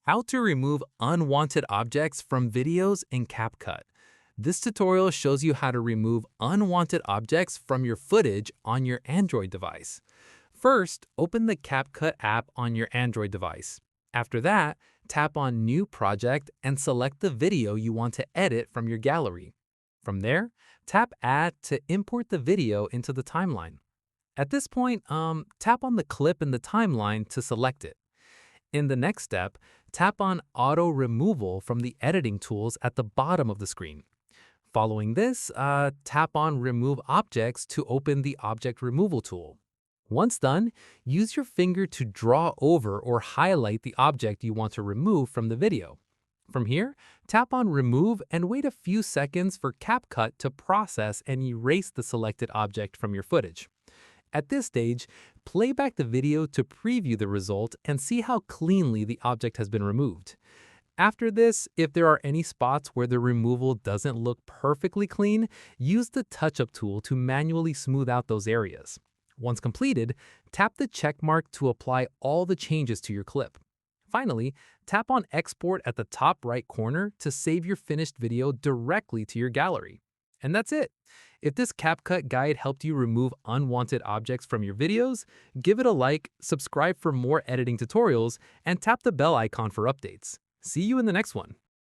How to remove unwanted objects from videos in CapCut. This tutorial shows you how to remove unwanted objects from your footage on your Android device. First, open the CapCut app on your Android device. After that, tap on New Project and select the video you want to edit from your gallery. From there, tap Add to import the video into the timeline. At this point, tap on the clip in the timeline to select it. In the next step, tap on Auto Removal from the editing tools at the bottom of the screen. Following this, tap on Remove Objects to open the Object Removal tool. Once done, use your finger to draw over or highlight the object you want to remove from the video. From here, tap on Remove and wait a few seconds for CapCut to process and erase the selected object from your footage. At this stage, play back the video to preview the result and see how cleanly the object has been removed. After this, if there are any spots where the removal doesn't look perfectly clean, use the touch-up tool to manually smooth out those areas. Once completed, tap the check mark to apply all the changes to your clip. Finally, tap on Export at the top right corner to save your finished video directly to your gallery. And that's it. If this CapCut guide helped you remove unwanted objects from your videos, give it a like, subscribe for more editing tutorials, and tap the bell icon for updates. See you in the next one.